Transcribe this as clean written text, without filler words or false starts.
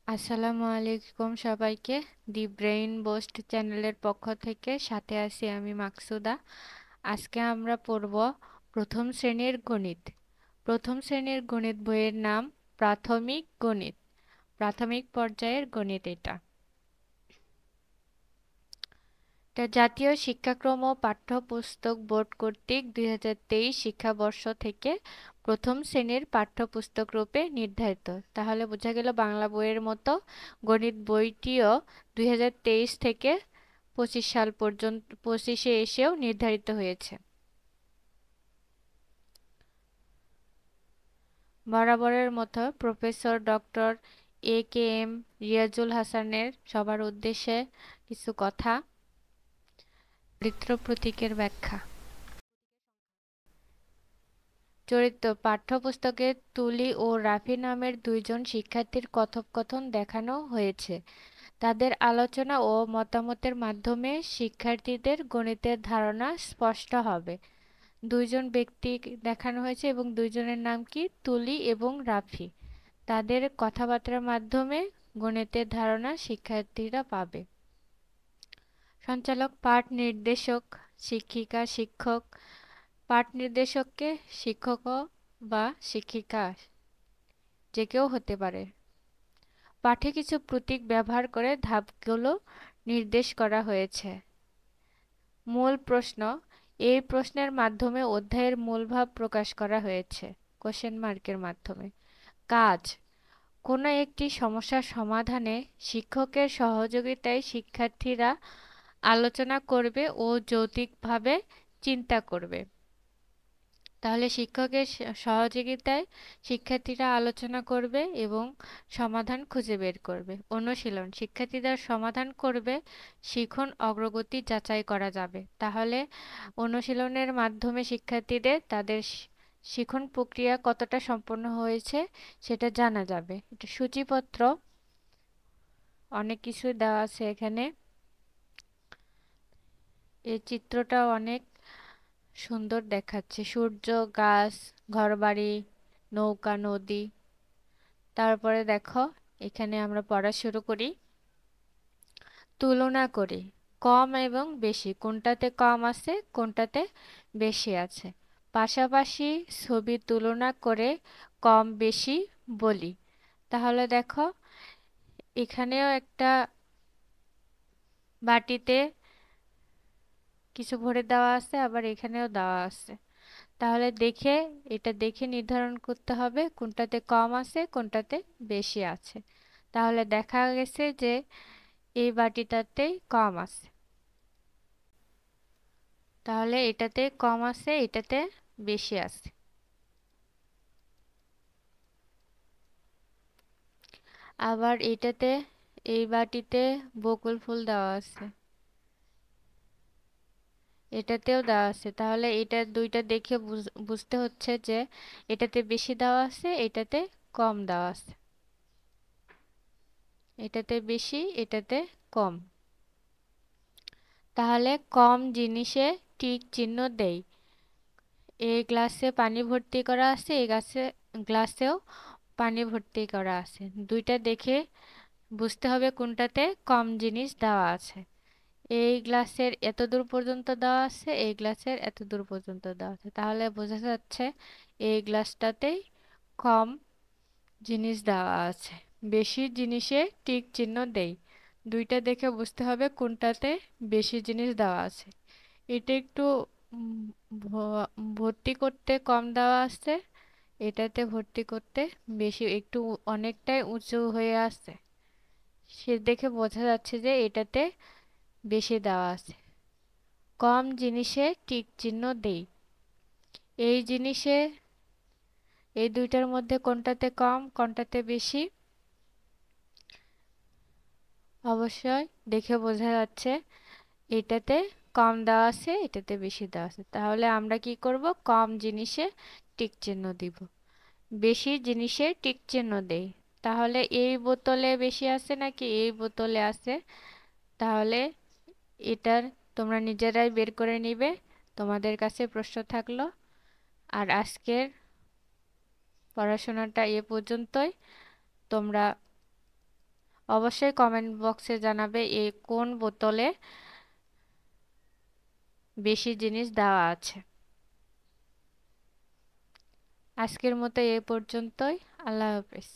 আসসালামু আলাইকুম সবাইকে। দি ব্রেইন বোস্ট চ্যানেলের পক্ষ থেকে সাথে আছি আমি মাকসুদা। আজকে আমরা পড়ব প্রথম শ্রেণীর গণিত। প্রথম শ্রেণীর গণিত বইয়ের নাম প্রাথমিক গণিত। প্রাথমিক পর্যায়ের গণিত এটা জাতীয় শিক্ষাক্রম ও পাঠ্যপুস্তক বোর্ড কর্তৃক ২০২৩ শিক্ষাবর্ষ থেকে প্রথম শ্রেণীর পাঠ্যপুস্তক রূপে নির্ধারিত। তাহলে বোঝা গেল বাংলা বইয়ের মতো গণিত বইটিও ২০২৩ থেকে ২৫ সাল পর্যন্ত ২৫-এ এসেও নির্ধারিত হয়েছে। বরাবরের মতো প্রফেসর ডক্টর এ.কে.এম. রিয়াজুল হাসানের সবার উদ্দেশ্যে কিছু কথা। চরিত্র প্রতীকের ব্যাখ্যা। চরিত্র পাঠ্যপুস্তকে তুলি ও রাফি নামের দুইজন শিক্ষার্থীর কথোপকথন দেখানো হয়েছে। তাদের আলোচনা ও মতামতের মাধ্যমে শিক্ষার্থীদের গণিতের ধারণা স্পষ্ট হবে। দুইজন ব্যক্তি দেখানো হয়েছে এবং দুইজনের নাম কি? তুলি এবং রাফি। তাদের কথাবার্তার মাধ্যমে গণিতের ধারণা শিক্ষার্থীরা পাবে। সঞ্চালক, পাঠ নির্দেশক, শিক্ষিকা, শিক্ষক। পাঠ নির্দেশককে শিক্ষক বা শিক্ষিকা যে কেউ হতে পারে। পাঠে কিছু প্রতীক ব্যবহার করে ধাপগুলো নির্দেশ করা হয়েছে। মূল প্রশ্ন, এই প্রশ্নের মাধ্যমে অধ্যায়ের মূল ভাব প্রকাশ করা হয়েছে কোশ্চেন মার্কের মাধ্যমে। কাজ, কোনো একটি সমস্যার সমাধানে শিক্ষকের সহযোগিতায় শিক্ষার্থীরা আলোচনা করবে ও যৌক্তিকভাবে চিন্তা করবে। তাহলে শিক্ষকের সহযোগিতায় শিক্ষার্থীরা আলোচনা করবে এবং সমাধান খুঁজে বের করবে। অনুশীলন, শিক্ষার্থীরা সমাধান করবে, শিখন অগ্রগতি যাচাই করা যাবে। তাহলে অনুশীলনের মাধ্যমে শিক্ষার্থীদের তাদের শিখন প্রক্রিয়া কতটা সম্পন্ন হয়েছে সেটা জানা যাবে। এটা সূচিপত্র, অনেক কিছু দেওয়া আছে এখানে। এই চিত্রটাও অনেক সুন্দর দেখাচ্ছে, সূর্য, গাছ, ঘরবাড়ি, নৌকা, নদী। তারপরে দেখো এখানে আমরা পড়া শুরু করি। তুলনা করি, কম এবং বেশি, কোনটাতে কম আছে কোনটাতে বেশি আছে। পাশাপাশি ছবি তুলনা করে কম বেশি বলি। তাহলে দেখো এখানেও একটা বাটিতে কিছু ভরে দেওয়া আছে, আবার এখানেও দেওয়া আছে। তাহলে এটা দেখে নির্ধারণ করতে হবে কোনটাতে কম আছে কোনটাতে বেশি আছে। তাহলে দেখা গেছে যে এই বাটিটাতেই কম আছে, তাহলে এটাতে কম আছে এটাতে বেশি আছে। আবার এই বাটিতে বকুল ফুল দেওয়া আছে, এটাতেও দেওয়া আছে। তাহলে এটা দুইটা দেখে বুঝতে হচ্ছে যে এটাতে বেশি দেওয়া আছে এটাতে কম দেওয়া আছে, এটাতে বেশি এটাতে কম। তাহলে কম জিনিসে টিক চিহ্ন দেই। এই গ্লাসে পানি ভর্তি করা আছে, এই গ্লাসেও পানি ভর্তি করা আছে। দুইটা দেখে বুঝতে হবে কোনটাতে কম জিনিস দেওয়া আছে। এই গ্লাসের এত দূর পর্যন্ত দেওয়া আছে, এই গ্লাসের এত দূর পর্যন্ত দেওয়া আছে। তাহলে বোঝা যাচ্ছে এই গ্লাসটাতেই কম জিনিস দেওয়া আছে। বেশি জিনিসে টিক চিহ্ন দেই। দুইটা দেখে বুঝতে হবে কোনটাতে বেশি জিনিস দেওয়া আছে। এটা একটু ভর্তি করতে কম দেওয়া আছে, এটাতে ভর্তি করতে বেশি, একটু অনেকটাই উঁচু হয়ে আছে, সে দেখে বোঝা যাচ্ছে যে এটাতে বেশি দেওয়া আছে। কম জিনিসে টিক চিহ্ন দেই। এই জিনিসে এই দুইটার মধ্যে কোনটাতে কম কোনটাতে বেশি অবশ্যই দেখে বোঝা যাচ্ছে এটাতে কম দেওয়া আছে এটাতে বেশি দেওয়া আছে। তাহলে আমরা কি করব? কম জিনিসে টিক চিহ্ন দিব, বেশি জিনিসে টিক চিহ্ন দেই। তাহলে এই বোতলে বেশি আছে নাকি এই বোতলে আছে, তাহলে এটার তোমরা নিজেরাই বের করে নিবে। তোমাদের কাছে প্রশ্ন থাকলো। আর আজকের পড়াশোনাটা এ পর্যন্তই। তোমরা অবশ্যই কমেন্ট বক্সে জানাবে কোন বোতলে বেশি জিনিস দেওয়া আছে। আজকের মতো এই পর্যন্তই। আল্লাহ হাফেজ।